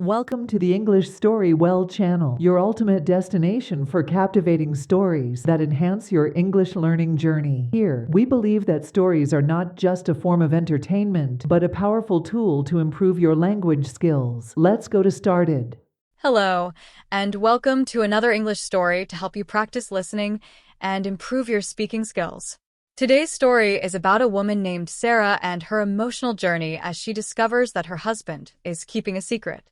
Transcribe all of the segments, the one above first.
Welcome to the English Story Well channel, your ultimate destination for captivating stories that enhance your English learning journey. Here, we believe that stories are not just a form of entertainment, but a powerful tool to improve your language skills. Let's go to started. Hello, and welcome to another English story to help you practice listening and improve your speaking skills. Today's story is about a woman named Sarah and her emotional journey as she discovers that her husband is keeping a secret.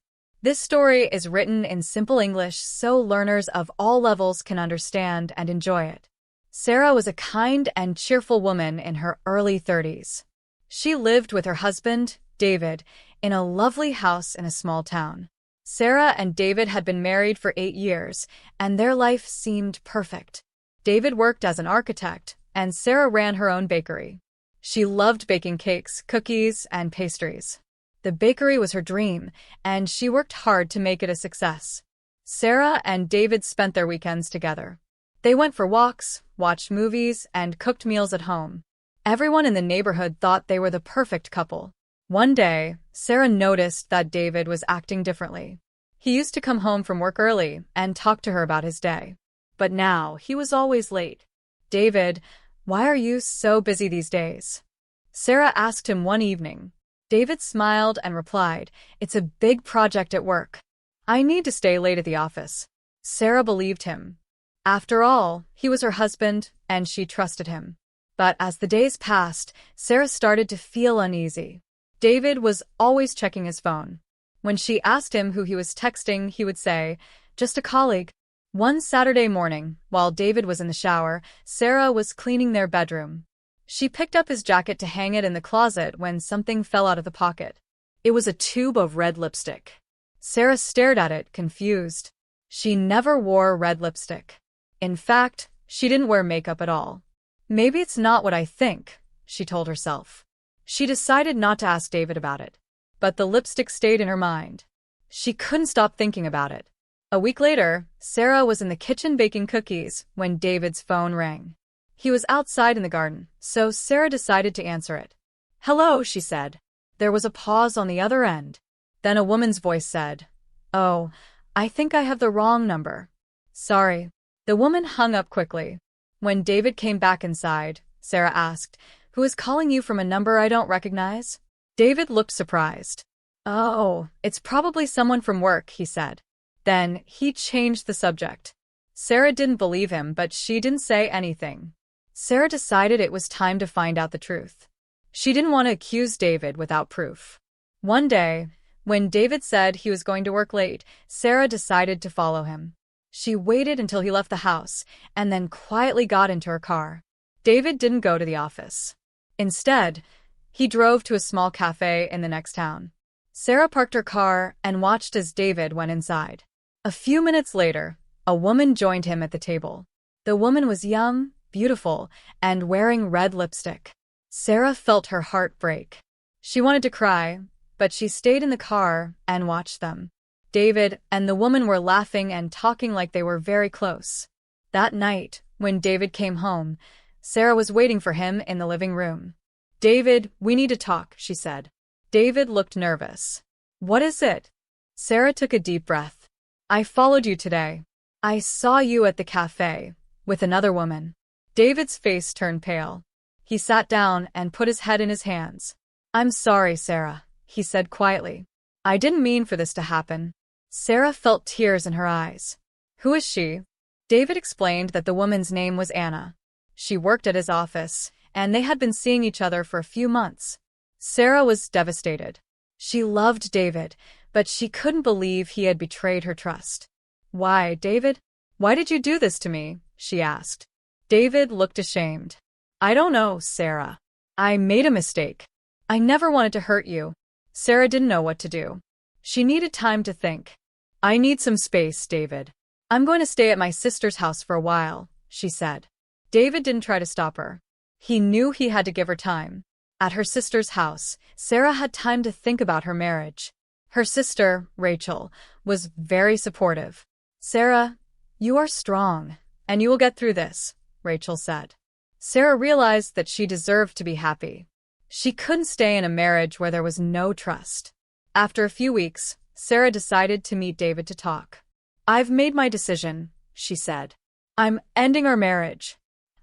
This story is written in simple English so learners of all levels can understand and enjoy it. Sarah was a kind and cheerful woman in her early 30s. She lived with her husband, David, in a lovely house in a small town. Sarah and David had been married for 8 years, and their life seemed perfect. David worked as an architect, and Sarah ran her own bakery. She loved baking cakes, cookies, and pastries. The bakery was her dream, and she worked hard to make it a success. Sarah and David spent their weekends together. They went for walks, watched movies, and cooked meals at home. Everyone in the neighborhood thought they were the perfect couple. One day, Sarah noticed that David was acting differently. He used to come home from work early and talk to her about his day. But now, he was always late. "David, why are you so busy these days?" Sarah asked him one evening. David smiled and replied, "It's a big project at work. I need to stay late at the office." Sarah believed him. After all, he was her husband, and she trusted him. But as the days passed, Sarah started to feel uneasy. David was always checking his phone. When she asked him who he was texting, he would say, "Just a colleague." One Saturday morning, while David was in the shower, Sarah was cleaning their bedroom. She picked up his jacket to hang it in the closet when something fell out of the pocket. It was a tube of red lipstick. Sarah stared at it, confused. She never wore red lipstick. In fact, she didn't wear makeup at all. "Maybe it's not what I think," she told herself. She decided not to ask David about it. But the lipstick stayed in her mind. She couldn't stop thinking about it. A week later, Sarah was in the kitchen baking cookies when David's phone rang. He was outside in the garden, so Sarah decided to answer it. "Hello," she said. There was a pause on the other end. Then a woman's voice said, "Oh, I think I have the wrong number. Sorry." The woman hung up quickly. When David came back inside, Sarah asked, "Who is calling you from a number I don't recognize?" David looked surprised. "Oh, it's probably someone from work," he said. Then he changed the subject. Sarah didn't believe him, but she didn't say anything. Sarah decided it was time to find out the truth. She didn't want to accuse David without proof. One day, when David said he was going to work late, Sarah decided to follow him. She waited until he left the house and then quietly got into her car. David didn't go to the office. Instead, he drove to a small cafe in the next town. Sarah parked her car and watched as David went inside. A few minutes later, a woman joined him at the table. The woman was young, beautiful, and wearing red lipstick. Sarah felt her heart break. She wanted to cry, but she stayed in the car and watched them. David and the woman were laughing and talking like they were very close. That night, when David came home, Sarah was waiting for him in the living room. "David, we need to talk," she said. David looked nervous. "What is it?" Sarah took a deep breath. "I followed you today. I saw you at the cafe with another woman." David's face turned pale. He sat down and put his head in his hands. "I'm sorry, Sarah," he said quietly. "I didn't mean for this to happen." Sarah felt tears in her eyes. "Who is she?" David explained that the woman's name was Anna. She worked at his office, and they had been seeing each other for a few months. Sarah was devastated. She loved David, but she couldn't believe he had betrayed her trust. "Why, David? Why did you do this to me?" she asked. David looked ashamed. "I don't know, Sarah. I made a mistake. I never wanted to hurt you." Sarah didn't know what to do. She needed time to think. "I need some space, David. I'm going to stay at my sister's house for a while," she said. David didn't try to stop her. He knew he had to give her time. At her sister's house, Sarah had time to think about her marriage. Her sister, Rachel, was very supportive. "Sarah, you are strong, and you will get through this," Rachel said. Sarah realized that she deserved to be happy. She couldn't stay in a marriage where there was no trust. After a few weeks, Sarah decided to meet David to talk. "I've made my decision," she said. "I'm ending our marriage.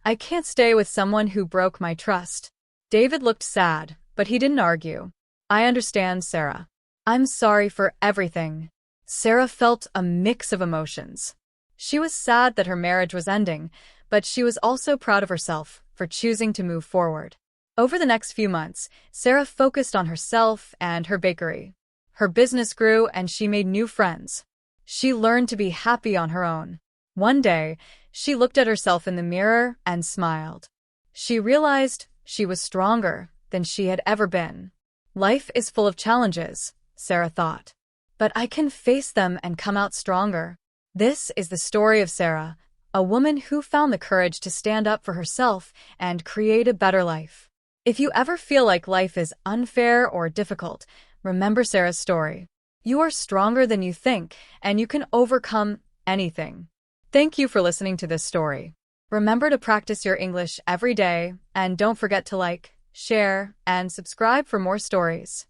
I can't stay with someone who broke my trust." David looked sad, but he didn't argue. "I understand, Sarah. I'm sorry for everything." Sarah felt a mix of emotions. She was sad that her marriage was ending, but she was also proud of herself for choosing to move forward. Over the next few months, Sarah focused on herself and her bakery. Her business grew and she made new friends. She learned to be happy on her own. One day, she looked at herself in the mirror and smiled. She realized she was stronger than she had ever been. Life is full of challenges, Sarah thought. But I can face them and come out stronger. This is the story of Sarah, a woman who found the courage to stand up for herself and create a better life. If you ever feel like life is unfair or difficult, remember Sarah's story. You are stronger than you think, and you can overcome anything. Thank you for listening to this story. Remember to practice your English every day, and don't forget to like, share, and subscribe for more stories.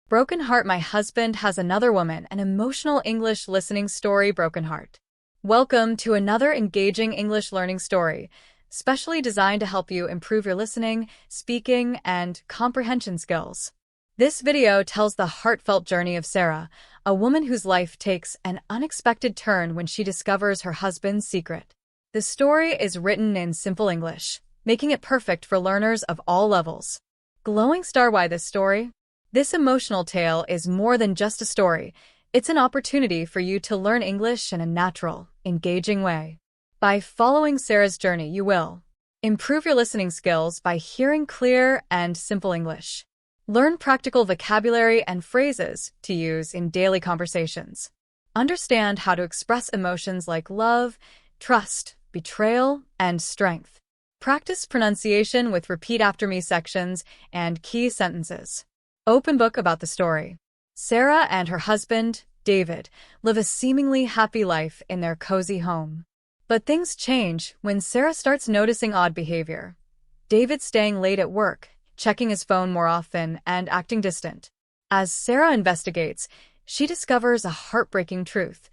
Broken Heart. My husband has another woman, an emotional English listening story. Broken Heart. Welcome to another engaging English learning story, specially designed to help you improve your listening, speaking, and comprehension skills. This video tells the heartfelt journey of Sarah, a woman whose life takes an unexpected turn when she discovers her husband's secret. The story is written in simple English, making it perfect for learners of all levels. Glowing star. Why this story? This emotional tale is more than just a story. It's an opportunity for you to learn English in a natural, engaging way. By following Sarah's journey, you will improve your listening skills by hearing clear and simple English. Learn practical vocabulary and phrases to use in daily conversations. Understand how to express emotions like love, trust, betrayal, and strength. Practice pronunciation with repeat after me sections and key sentences. Open book. About the story. Sarah and her husband, David, live a seemingly happy life in their cozy home. But things change when Sarah starts noticing odd behavior. David staying late at work, checking his phone more often, and acting distant. As Sarah investigates, she discovers a heartbreaking truth.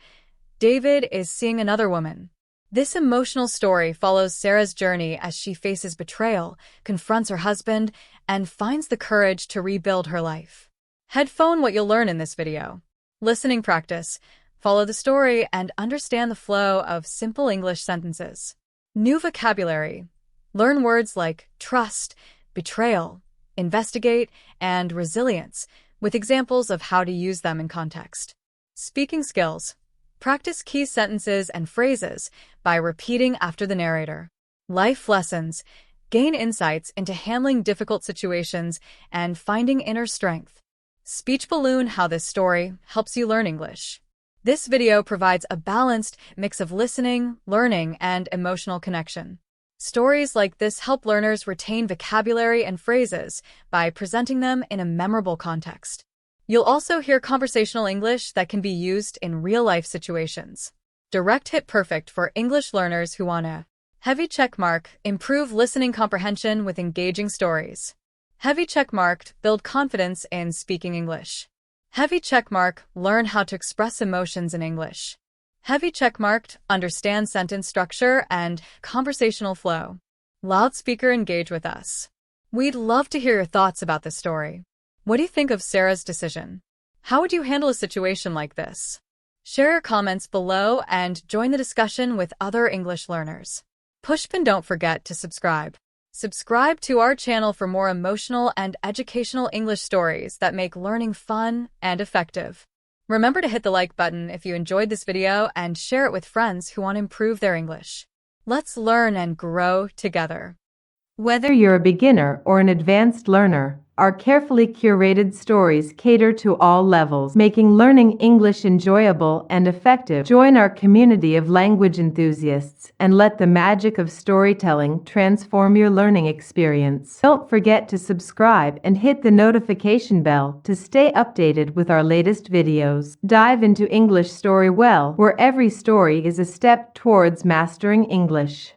David is seeing another woman. This emotional story follows Sarah's journey as she faces betrayal, confronts her husband, and finds the courage to rebuild her life. Headphone. What you'll learn in this video. Listening practice. Follow the story and understand the flow of simple English sentences. New vocabulary. Learn words like trust, betrayal, investigate, and resilience, with examples of how to use them in context. Speaking skills. Practice key sentences and phrases by repeating after the narrator. Life lessons. Gain insights into handling difficult situations and finding inner strength. Speech balloon. How this story helps you learn English. This video provides a balanced mix of listening, learning, and emotional connection. Stories like this help learners retain vocabulary and phrases by presenting them in a memorable context. You'll also hear conversational English that can be used in real-life situations. Direct hit. Perfect for English learners who want a heavy checkmark. Improve listening comprehension with engaging stories. Heavy checkmarked. Build confidence in speaking English. Heavy checkmark. Learn how to express emotions in English. Heavy checkmarked. Understand sentence structure and conversational flow. Loudspeaker. Engage with us. We'd love to hear your thoughts about this story. What do you think of Sarah's decision? How would you handle a situation like this? Share your comments below and join the discussion with other English learners. Pushpin. Don't forget to subscribe. Subscribe to our channel for more emotional and educational English stories that make learning fun and effective. Remember to hit the like button if you enjoyed this video and share it with friends who want to improve their English. Let's learn and grow together. Whether you're a beginner or an advanced learner, our carefully curated stories cater to all levels, making learning English enjoyable and effective. Join our community of language enthusiasts and let the magic of storytelling transform your learning experience. Don't forget to subscribe and hit the notification bell to stay updated with our latest videos. Dive into English Story Well, where every story is a step towards mastering English.